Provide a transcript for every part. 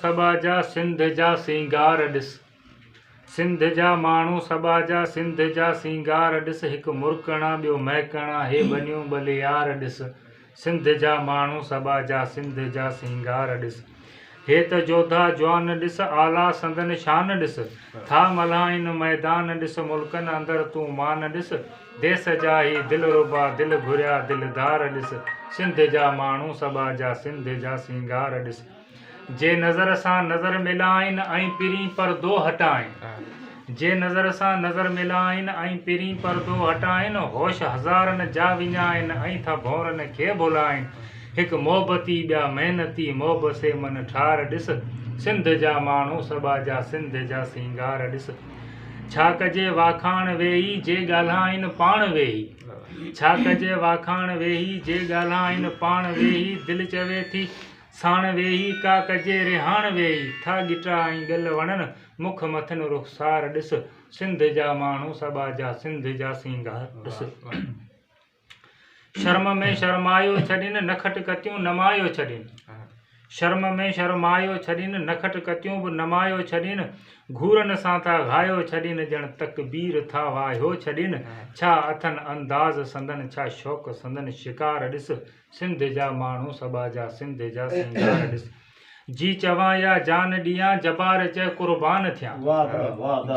सभा जा सिंध जा सिंगार ॾिस। सिंध जा माण्हू सभा जा सिंध जा सिंगार ॾिस। हिकु मुरकणा ॿियो महकणा हे बनियूं बलियार ॾिस। सिंध जा माण्हू सभा जा सिंध जा सिंगार ॾिस। हे त जोधा जवान ॾिस आला संदन शान ॾिस। था मल्हाइनि मैदान ॾिस मुल्कनि अंदरि तूं मान ॾिस। देस जा ही दिलरुबा दिल घुरिया दिलदार ॾिस। सिंध जा माण्हू सभा जा सिंध जा सिंगार ॾिस। जे नज़र सां नज़र मिलाइनि ऐं पिरी परदो हटाइनि। जे नज़र सां नज़र मिलाइनि ऐं पिरी परदो हटाइनि। होश हज़ारनि जा विञाइनि ऐं था भौरनि खे भुलाइनि। हिकु मोहबती ॿिया महिनती मोहब से मन ठार ॾिस। सिंध जा माण्हू सभा जा सिंध जा सिंगार ॾिस। छा कजे वाखाण वेही जे ॻाल्हाइनि पाण वेही। छा कजे वाखाण वेही जे ॻाल्हाइनि पाण वेही। दिलि चवे थी साण वेही का कजे रिहाण वेही। था गिटा ऐं ॻल वणनि मुख मथनि रुख़सार ॾिस। सिंध जा माण्हू सभा जा सिंध जा सिंगार ॾिस। शर्म में शर्मायो छॾीनि नखट कतियूं नमायो छॾीनि। शर्म में शर्मायो छॾीनि नखट कतियूं बि नमायो छॾीनि। घूरनि सां था घायो छॾीनि ॼण तकबीर था वाहियो छॾीनि। छा अथनि अंदाज़ संदन छा शौक़ संदन शिकार ॾिस। सिंध जा माण्हू सभा जा सिंध जा सिंगार ॾिस। जी चवां या जान ॾियां जबार चए क़ुर्बान थियां।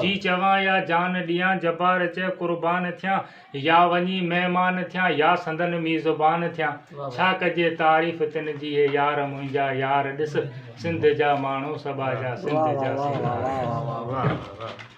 जी चवां या जान ॾियां जबार चए क़ुर्बान थियां। या वञी महिमान थियां या संदन मीज़बान थियां। छा कजे तारीफ़ तिन जी हे यार मुंहिंजा यार ॾिस। सिंध जा माण्हू सभा जा सिंध जा सिंगार।